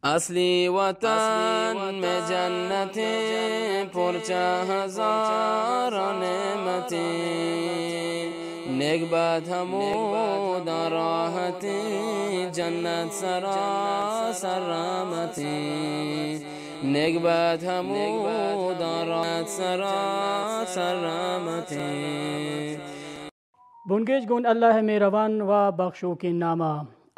اصلی وطن میں جنت پرچہ ہزار نعمت نیک بات حمود راحت جنت سراسر رحمت نیک بات حمود راحت سراسر رحمت. بونگیج گون اللہ مہربان و بخشو کے نامہ.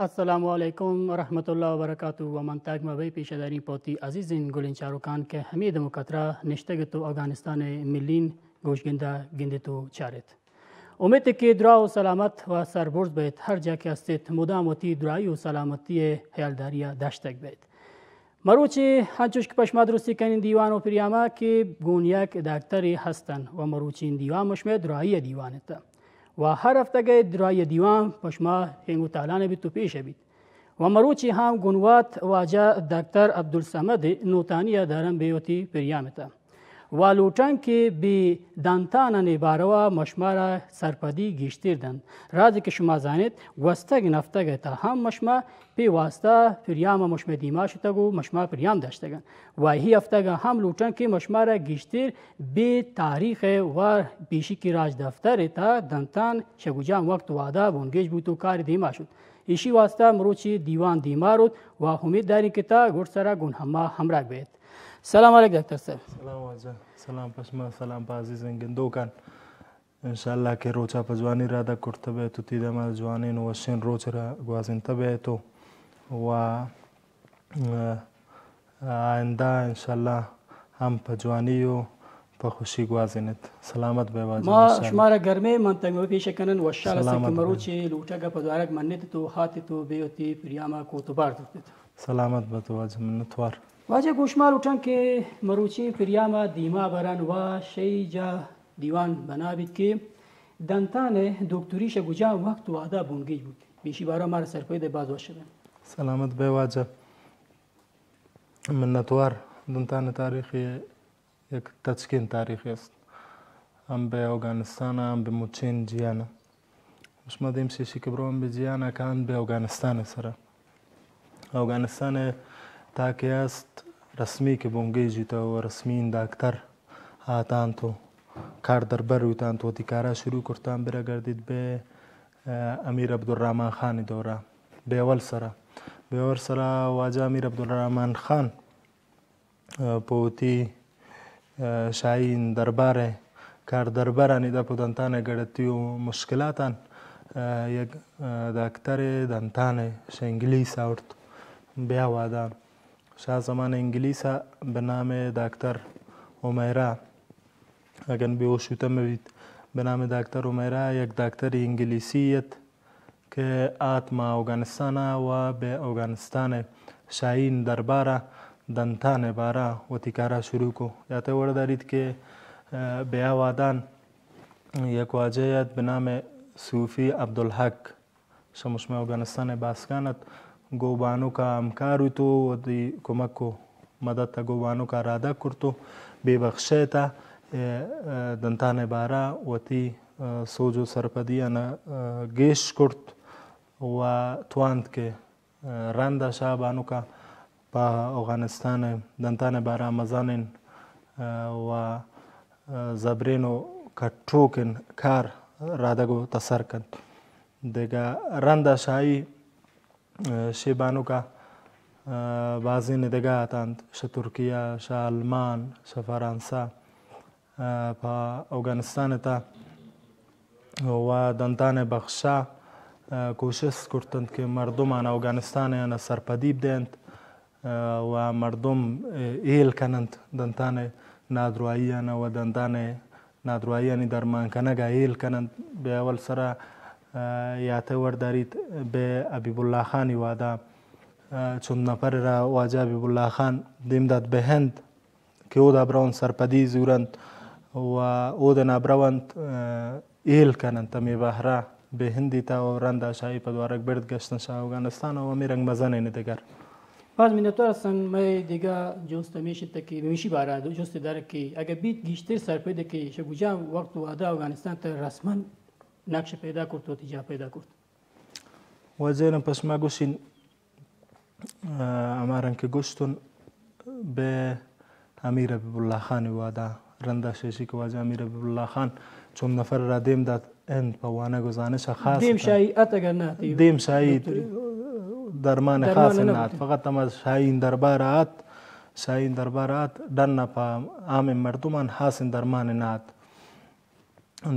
السلام علیکم و رحمت اللہ وبرکاتہ و منطق مبی پیش داری پوتی عزیزین گلین چاروکان که حمید مکترا نشتگ تو افغانستان ملین گوشگنده گنده تو چارت. امید که درا و سلامت و سربرز بید هر جا که استید مدامتی درایی و سلامتی حیالداری داشتگ بید. مروچی هنچوش که پشما درستی کنین دیوان و پریاما که گون یک دکتری هستن و مروچی این دیوان مشمه درایی دیوانتا. و هر هفته درای دیوان پشما هنگو تعالانه بید تو پیش بید. و مروچی هم گنوات واجه دکتر عبدالصمد نوتانی دارن بیوتی پریامتا. و لوٹان که بی دانتان نباروا مشما سرپدی گیشتیر دن. رازی که شما زانید وستگ نفتگ تا هم مشما پی واسطه پریام مشما دیما شتگو مشما پریام داشتگن. و هی هفتگ هم لوٹان که مشما را گیشتیر بی تاریخ و بیشی کی راج دفتر تا دانتان شگوجان وقت وادا بونگیج بودو کار دیما شد. ایشی واسطه مروچی دیوان دیما رود و امید داری که تا گرد سرا گون همراه بید. سلام علیکم دکتر صاحب. سلام واجه. سلام پشما سلام پا عزیزین گندوکان. انشالله که روچا پا جوانی را دا کرته به تو تیده ما جوانین و شین روچ را گوازین تبه تو و آینده انشالله هم پا جوانی و پا خوشی گوازینت. سلامت به واجه. ما شما را گرمه منطقه ما پیش کنن و شال است که مروچی لوٹا پا دوارک منت تو هاتی تو بیوتی پریاما کو تو بار دکتر. سلامت به تو واجه منتوار. واجه گوشمال لوٹان که مروچی پریاما دیما بران و شی جا دیوان بنا بید که دانتان دکتریش گوجا وقت و عدا بونگیج بود. بیشی بارا مار سرپید باز وشدن. سلامت به واجه منتوار. دانتان تاریخی یک تچکین تاریخی است. هم به افغانستان هم به موچین جیانا. شما دیم شیشی که برو هم به جیانا که هم به افغانستان سره. افغانستان تاکه است رسمی که بونگیجی تو و رسمی این دکتر آتان تو کار در برویتان تو تی کارا شروع کرتان برا گردید به امیر عبدالرحمن خان دوره به اول سره واجه امیر عبدالرحمن خان پوتی شاین درباره کار دربارانی دا پودانتان گردتی و مشکلاتان یک دکتر دانتان انگلیس آورد بیا وادا شاه زمان انگلیس به نام دکتر اومیرا اگر بیوشوته میبید به نام دکتر اومیرا یک دکتر انگلیسیت که آتما افغانستان و به افغانستان شاین درباره دانتان بارا و تیکارا شروع کو یاته ور دارید که بیا وادان یک واجهیت به نام صوفی عبدالحق شمشم افغانستان باسکانت گوبانو کا امکارو تو و دی کمک و مدد تا گوبانو کا راده کرتو ببخشه تا دنتان بارا و تی سوجو سرپدی انا گیش کرد و تواند که رنده شا بانو کا با افغانستان دنتان بارا مزانین و زبرینو کټوکن کار راده گو تسر کند دیگه رنده شایی شیبانو کا بعضین دیگه آتاند ش ترکیه ش آلمان ش فرانسه پا افغانستان تا و دانتان بخشا کوشش کردند که مردمان افغانستان سرپدی بدهند و مردم ایل کنند دانتان نادروایی و دانتان نادروایی درمان کنگا ایل کنند به اول سره یاته ور دارید به حبیب الله خان وادا چون نفر را واجه حبیب الله خان دیم داد به هند که او دا براون سرپدی زورند و او دا نبروند ایل کنند تمی بحرا به هندی تا و رنده شایی پدوارک برد گشتن شا افغانستان و میرنگ مزنین دیگر باز منتور هستن ما دیگه جست میشه که میشی بارا جست داره که اگه بیت گیشتر سرپیده که شگوجان وقت و عدا افغانستان تا رسما نقش پیدا کرد و تیجا پیدا کرد واجه پشما گوشین امارن که گشتون به امیر حبیب الله خان وادا رنده شیشی که واجه امیر حبیب الله خان چون نفر را دیم داد اند په وانه گزانش خاص دیم شایی اگر نه دیم شایی درمان خاص نه فقط هم از شاهین دربارات دن په عام مردمان خاص درمان نه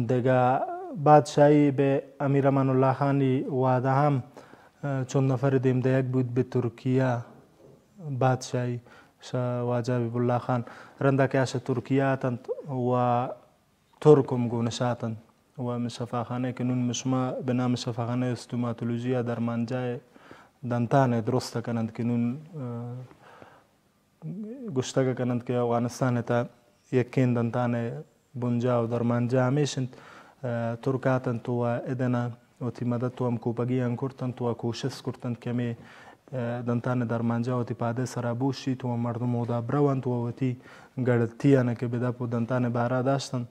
دیگه بادشاهی به امیر امان الله خانی واده هم چون نفر دیم ده یک بود به ترکیه بادشاهی واجه حبیب الله خان رنده که اش ترکیه تند و ترکم گونشاتن و شفاخانه که نون مشما به نام شفاخانه استوماتولوژیا درمانجای دنتانه درسته کنند که نون گشتگه کنند که افغانستان تا یکین دنتانه بنجا و درمانجا همیشند ترکاتن تو ادنا و تی مدد تو هم کوپگی کردن تو کوشش کردن که می دنتانه درمانجا و تی پاده سرابوشی تو مردم و دابروان تو تی گردتیانه که بدا پو دنتانه بارا داشتن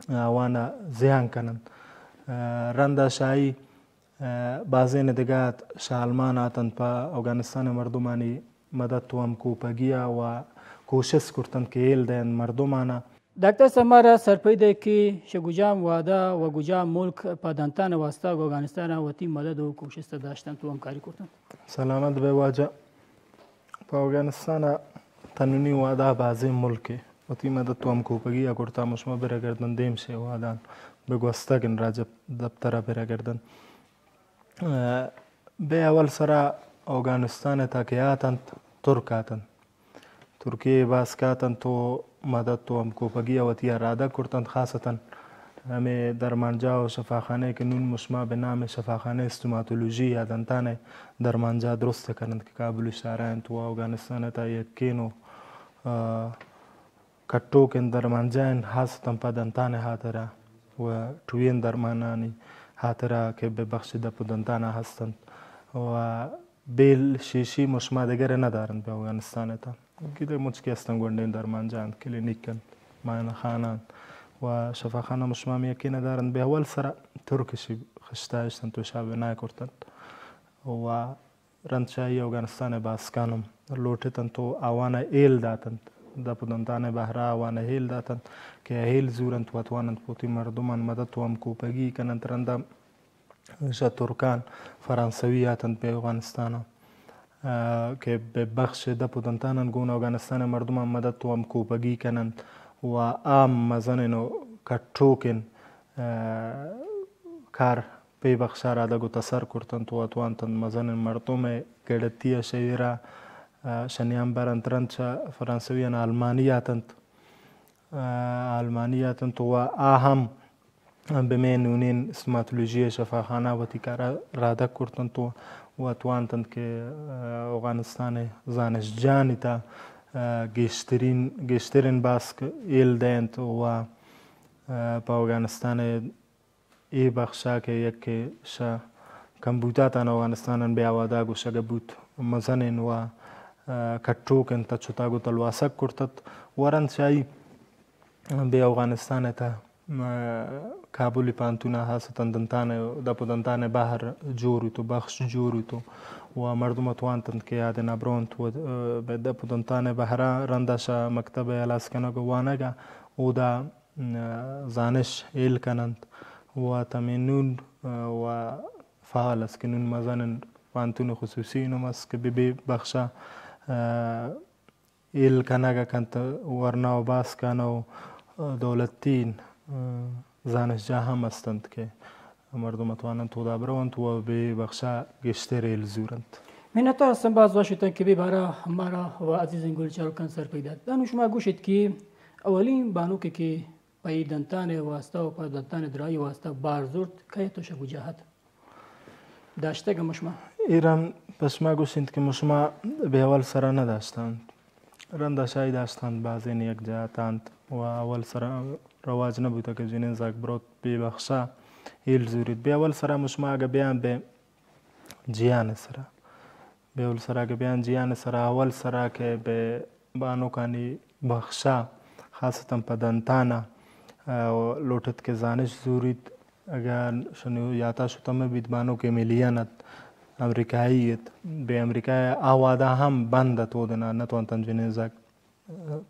وانا زیان کنند رنده شایی بازین دیگه شالمان آتن پا افغانستان مردمانی مدد تو هم کوپگیا و کوشش کردن که ایل دین مردمانا دکتر سمارا سرپیده که شگوجام وادا و گوجام ملک پا دنتان واسطه افغانستان و تی مدد و کوشش داشتن تو هم کاری کردن سلامت به واجه پا افغانستان تنونی وادا بازی ملک و تی مدد تو هم کوپگیا کرتا مشما بره گردن دیم شه وادان بگوستگن راجب دبتره بره گردن به اول سرا افغانستان تا که آتند ترک آتند ترکیه باز کاتن تو مدد تو هم کوپگی و تی اراده کردند خاصتا همه درمانجا و شفاخانه که نون مشما به نام شفاخانه استوماتولوژی یا دنتانه درمانجا درست کنند که کابل شهران تو افغانستان تا یکین و کٹوکن درمانجاین خاصتا پا دنتانه حاطره و توین درمانانی حاطره که به بخش دپو دنتانه هستند و بیل شیشی مشما دیگر ندارند به افغانستان تا گیده مچکی هستن گوندین درمانجاند کلینیکن ماین خانان و شفاخانه مشما میکی ندارند به اول سر ترکشی خشتایشتن تو شابه نای کردند و رندشایی افغانستان باسکانم لوٹتن تو آوانه ایل داتند دپو دنتانه بهره آوانه ایل داتند که ایل زورند و توانند پوتی مردمان مدد تو هم کوپگی کنند رنده شا ترکان فرانسوی آتند به افغانستان که به بخش دپو دنتانن گون افغانستان مردم مدد تو هم کوپگی کنند و عام مزنن و کٹوکن کار پی بخش را دگو تسر کرتن تو اتوانتن مزنن مردم گردتی شویرا شنیان برند رند شا فرانسویان آلمانی آتند و آهم به نونین استوماتولوژی شفاخانه و تیکار راده کردن تو و توانتند که افغانستان زانش جانی تا گشترین باسک ایل دیند و پا افغانستان ای بخشا که یک شا کمبوتاتان افغانستان به آوادا گوشا بود مزنین و کٹوکن تا چوتاگو تلواسک کرتد ورند شایی به افغانستان تا کابلی پانتونه خاصتا دنتانه دپو دنتانه بحر جوری تو بخش جوری تو و مردم توانتند که یاد نبروند و به دپو دنتانه بحر رندشا مکتب الاسکنگو وانگا او دا زانش ایل کنند و تمنون و فعال است که نون مزنن پانتون خصوصی نوم است که بی بخشا ایل کنگا کنت ورنا و باس کنو دولتین زانش جا هم هستند که مردم توانند تو دابروند و به بخشا گشتر ایل زورند منتها هستم باز واشتن که بباره همارا و عزیز انگول چاروکان سر پیدا دانو شما گوشید که اولین بانو که پای دنتان واسطه و پای دنتان درایی واسطه بار زورد که تو شگو جهد داشته گم شما ایران پس ما گوشید که مشما به اول سرا نداشتند رندشایی داشتند بعضین یک جهتند و اول سرا رواج نبوده که جنین زاک برود بی بخشا ایل زورید به اول سرا مشما اگه بیان به جیان سرا به اول سرا اگه بیان جیان سرا اول سرا که به بانو کانی بخشا خاصتا پا دنتانا لوٹت که زانش زورید اگر شنو یاتا شتمه بید بانو که میلیانت امریکایی به امریکای آواده هم بند تودنا نتوانتن جنین زاگ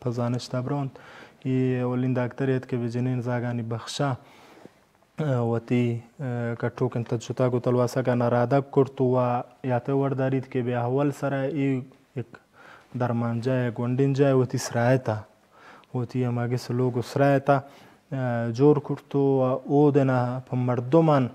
پزانش تبروند اولین دکتریت که به جنین زاگانی بخشا وتی کټوکن تجوتا کو تلواسا کا نرادا کرتو و یاته وردارید که به اول سره یک درمانجای گوندینجای وتی سرایتا وتی ماگه سلوگو سرایتا جور کرتو و او دنا په مردمان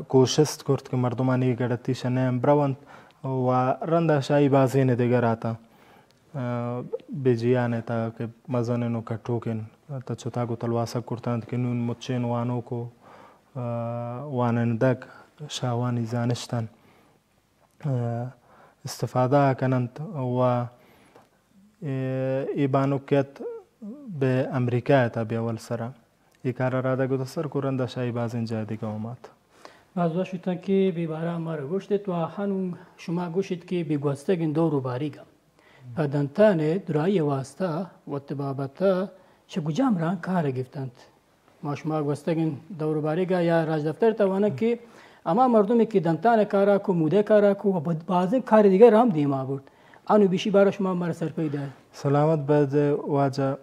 کوشش کرد که مردمانی گرتیش نیم بروند و رنده شایی بازین دیگر آتا بجیانه تا که مزننو کټوکن تا چوتاگو تلواسا کرتند که نون مچین وانو کو وانندگ شاوانی زانشتن استفاده کنند و ایبانوکیت به امریکا تا بیاول سره ای کار را دا گذاشتر کرنده شایی بازین جای دیگه اومد. بعض وقتا که بیباره ما را گوشتید و هنوز شما گوشید که بگوستگین دورو باریگم پدنتان درای واسطه و تبابتا چگوجام ران کار گفتند ما شما گوستگین دورو باریگا یا راج دفتر توانه که اما مردمی که دنتان کارا کو موده کارا کو و بعضی کار دیگر هم دیما بود آنو بیشی بارا شما مر سر پیدا سلامت بعد واجه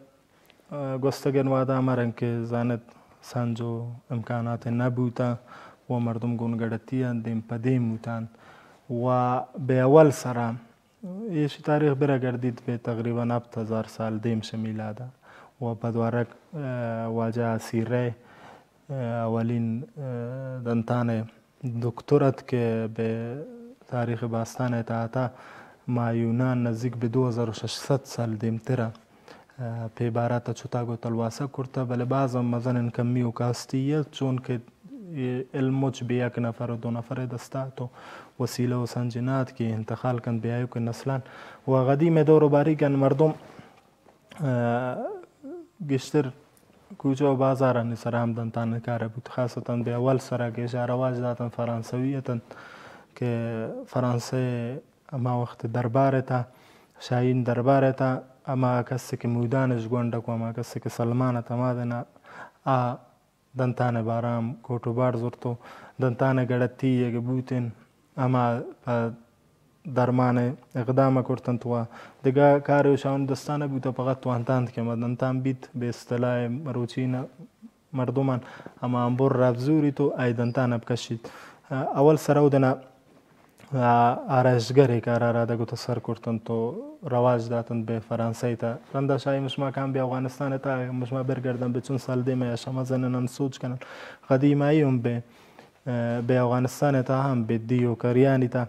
گوستگین وادا مرن که زاند سنجو امکانات نبوتا و مردم گونگردتیان دیم پدیم موتان و به اول سرام ایشی تاریخ برا گردید به تقریبا 7000 سال دیمش میلاده و بدوارک واجه سیره اولین دنتان دکترت که به تاریخ باستان اتاعتا ما یونان نزدیک به 2600 سال دیمتره پی بارات چوتاگو تلواسا کرده بله بعض مزن کمی و کاستیه چون که علموچ به یک نفر و 2 نفر دسته تو وسیله و سنجینات که انتقال کن بیایو که نسلان و قدیم دور باری کن مردم گشتر کوچه و بازارانی سر هم دنتان کاره بود خاصتا به اول سره که رواج داتن فرانسویتن که فرانسه اما وقت درباره تا شاین درباره تا اما کسی که مودانش گونده کو اما کسی که سلمانه تمادنا دنتان بارام کوټو بار زرتو دنتان گړتی یک بوتن اما درمان اقدام کردن تو دیگه کاری شان دستانه بوده فقط تو انتند که دنتان بیت به اصطلاح مروچین مردمان اما انبور رفزوری تو ای دنتان بکشید اول سرودنا آرایشگری کار را دگو تسر کردن تو رواج داتن به فرانسه تا رنده شایی مشما کام به افغانستان تا مشما برگردن به چون سال دیمه یا شما زنن سوچ کنن قدیماییم به افغانستان تا هم به دیو کریانی تا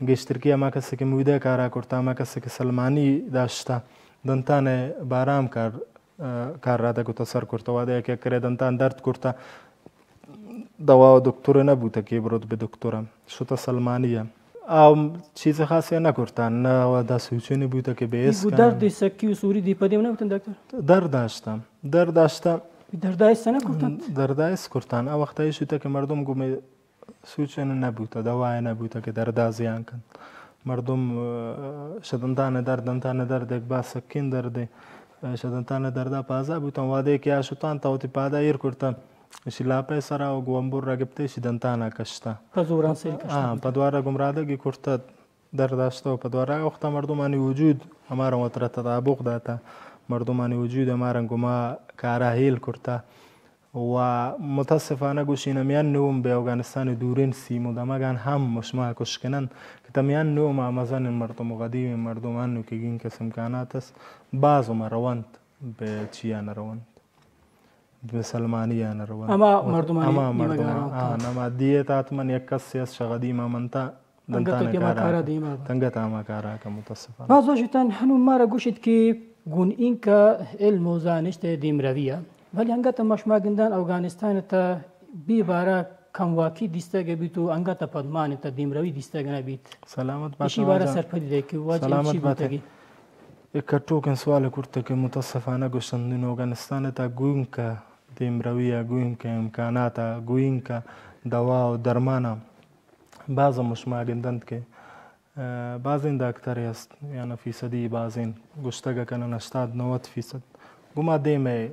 گشترکی اما کسی که موده کارا کرتا اما کسی که سلمانی داشتا دنتان بارام کار را دگو تسر کرتا و ده که کره دنتان درد کرتا دوا دکتر نبوده که برود به دکترم شتا سلمانیه او چیز خاصی نکردن نه و دستوچونی بوده که بیس کنن درد سکی و سوری دی پدیم نبودن دکتر؟ درد داشتم درد ایست نکردن؟ درد ایست کردن او وقتایی شده که مردم گومه سوچونی نبوده دوای نبوده که درد زیان کن مردم شدنتان درد یک با سکین درده شدنتان درد پازا بودن واده که آشتان تاوتی پادا ایر کردن شلاپه سرا و گوامبور را گبته شدنتانا کشتا پزوران سری کشتا پدوارا گمرادگی کرتا درداشتا و پدوارا وقتا مردمانی وجود ہمارا وطرہ تطابق داتا مردمانی وجود ہمارا گما کارا هیل کرتا و متاسفانه گوشین میان نوم به افغانستان دورین سیمو دمگان هم مشما کشکنن که تمیان نوم آمازان مردم و قدیم مردمان که گین کس امکانات است بعض ما روند به چیان روند به سلمانیان روند اما مردمانی نما دیت آتمن یک کسی از شغدیم منتا تنگت آما کارا که متاسفانه بعض وشتن هنو مارا گوشید که گون این که علم و زانشت دیم رویه ولی انگتا مشما گندن افغانستان تا بی بارا کمواکی دیسته بیتو انگتا پدمان تا دیم روی دیسته گنا بیت سلامت باشه ایشی بارا سرپدی ده که واجه چی بودگی کتو کن سوال کرده که متاسفانه گوشتن افغانستان تا گوین که دیم رویه گوین که امکاناتا گوین که دوا و درمانا بعض مشما گندند که بعضین دکتری است یعنی فیصدی بعضین گوشتگه کنن 80-90% گما دیمه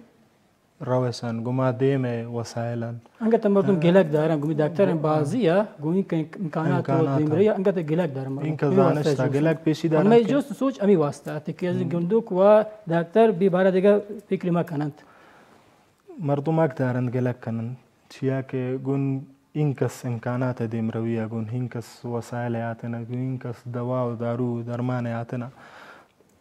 روشن گما دیم وسایلن انگت مردم گلک دارن گمی دکتر بازیه گمی که امکانات و دیمری انگت گلک دارن این که زانش تا گلک پیشی دارن اما جست سوچ امی واسطه که از گندوک و دکتر بی باره دیگه فکر ما کنند مردم اک دارن گلک کنن چیا که گون این کس امکانات دیمرویه گون این کس وسایل آتنا گون این کس دوا و دارو درمان آتنا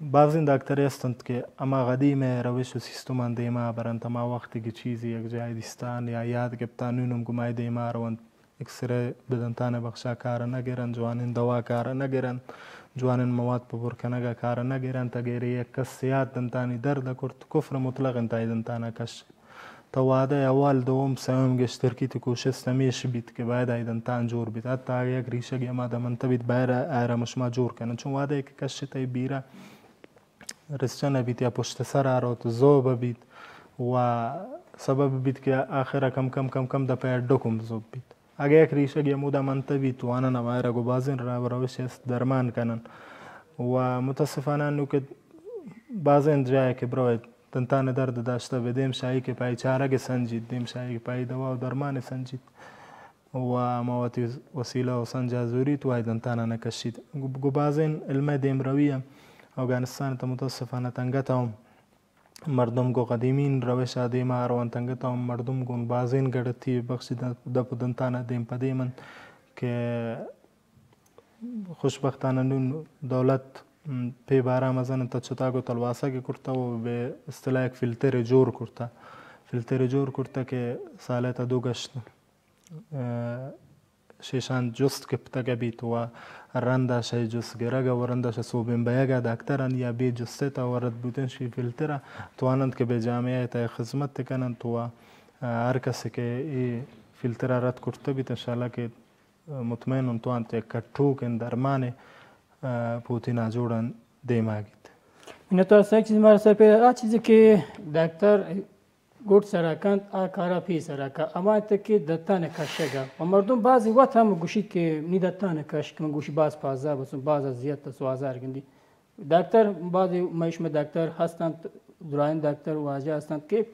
بعض این دکتری هستند که اما قدیم روش و سیستم دیما برند اما وقتی که چیزی یک جای دیستان یا یاد گبتان نونم گمای دیما روند اکسره بدنتان بخشا کار نگیرن جوانین دوا کار نگیرن جوانین مواد پر کنگا کار نگیرن تغییر یک کس یاد دنتانی درد کرد کفر مطلق انتای دنتانا کش تواده اول دوم سوم گشترکی تو کوشش نمیش بیت که باید ایدنتان جور بیت حتی یک ریشه گی اما دمنت بیت باید آرامش ما جور کنن چون واده که کش تای بیره رسچن بیت یا پشت سر آرات زوب بیت و سبب بیت که آخر کم دا پیر دکم زوب بیت اگه یک ریشه گی مودا منت بیت وانا نمایره گو بازین را روش درمان کنن و متاسفانه انو که بازین جای که بروید تنتان درد داشته بدیم شایی که پای چارگ سنجید دیم شایی که پای دوا و درمان سنجید و مواد وسیله و سنجا زوری تو های تنتان نکشید گو بازین علم دیم رویه افغانستان تا متاسفانه تنگت هم مردم گو قدیمین روش دیم آروان تنگت هم مردم گون بازین گردتی بخشی دپو دنتان دیم پدیمن که خوشبختانه نون دولت پی بارا مزن تا چتاگو تلواسا که کرتا و به اصطلاح یک فیلتر جور کرتا که ساله تا دو گشت شیشان جست کپتا بیت و رندش جست گرگا و رندش صوبین بیگا دکتران یا بی جسته تا ورد بودن شی فیلتر توانند که به جامعه تا خدمت کنند تو هر کسی که ای فیلتر رد کرتا بیت انشاءالله که مطمئنم توان تو یک کٹو کن درمانه پوتینا جوڑن دیماگید این تو اصلا چیزی مارا سر پیدا چیزی که دکتر گوٹ سراکند آکارا پی سراکا اما که دتان کشگا و مردم بعضی وقت هم گوشید که نی دتان کش که من گوشی باز پازا بسون باز از زیاد تا سوازار گندی دکتر بعضی مایشم دکتر هستند دراین دکتر واجه هستند که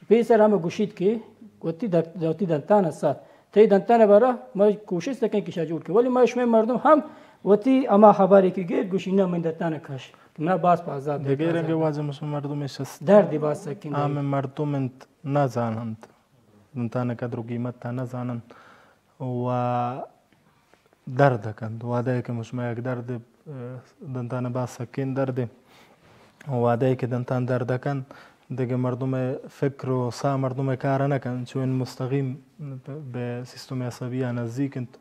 پی سر هم گوشید که گوتی دتان هست تی دتان برا ما کوشش تکن که شجور که ولی مایشم مردم هم وتی اما خبری که گیر گوشی نه من دتان کش نه باز پازا دیگه رنگ واجه مشم مردمش است دردی باز سکین عام مردم نزانند دنتان قدر و قیمت تا نزانند و درد کند واده که مشم یک درد دنتان باز سکین درد واده که دنتان درد کند دیگه مردم فکر و سا مردم کار نکن چون مستقیم به سیستم عصبی نزدیکند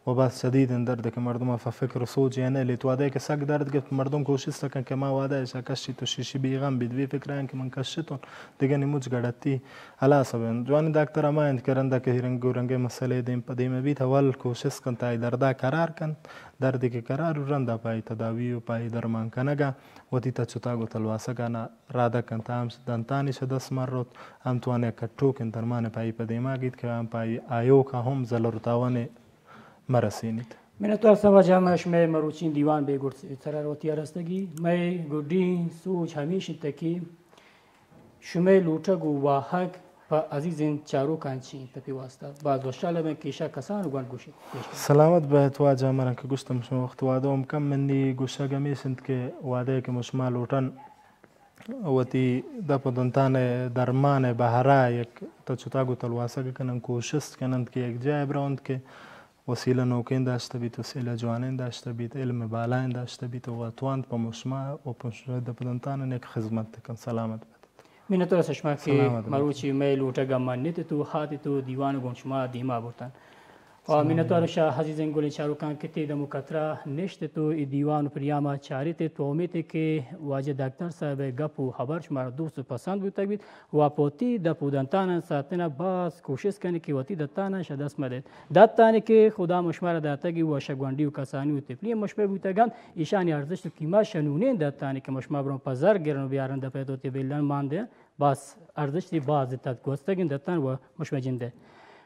و باز شدید درد که مردم فکر و سوچ یعنی لیت واده که سگ درد که مردم کوشش کن که ما واده ایشا کشی تو شیشی بیغم بید وی فکران که من کشتون دیگه نیموچ گردتی حالا سبین جوانی دکتر اما اند کرنده که رنگ مسئله دیم پدیم بید اول کوشش کن تا درده قرار کن دردی که قرار رنده پای تداوی و پای درمان کنگا و تیتا چطاگو تلواسه کنا راده کن تا هم دنتانی شدست مرد هم توانه کٹو کن درمان پای پدیم آگید که هم پای آیو که هم زلرتاوانه مرسینید. من تو اصلا جامعش می مروچین دیوان به گرد تراروتی رستگی می گردین سوچ همیشه تکی شمی لوٹا گو واحق و عزیزین چارو کانچی تپی واسطه بعد وشاله من کیشا کسان گوان گوشی سلامت به تو جامعه که گوشتم شما وقت واده هم کم منی گوشا گمیشند که واده که مشما لوٹن وتی د پدنتان درمان بهرا یک تا چتاگو تلواسه کنن کوشش کنند که یک جای براند که وسیله نوکین داشته بید وسیله جوانین داشته بید علم بالین داشته بید و تواند با مشما و پنشوه د پدنتان نیک خدمت کن سلامت بید من تو رسشما که مروچی می لوٹا گمان نیت تو خاطی تو دیوان گون شما دیما بورتن و منتور شاه عزیزین گل چاروکان که تی دمو کترا نشت تو دیوان پریاما چاریت تو امید که واجه دکتر صاحب گپو خبر شما دوست پسند بود تکبید و پوتی د پودنتان ساتنا باز کوشش کنی که وتی دتان شدس مدد دتانی که خدا مشمار داتگی و شگوندی و کسانی و تپلی مشمه بودگان ایشانی ارزش تو کیما شنونین دتانی که مشما برون پزار گرن بیارن د پیدو تی بیلن مانده باز ارزش دی باز تد گوستگین دتان و مشمه جنده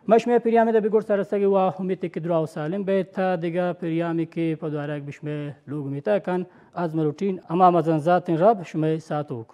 مشمه پریامه ده بگور سرستگی و امید که درا و سالم به تا دیگه پریامی که پدوارک بشمه لوگ میتا کن از مروتین اما مزنزات رب شمه ساتوک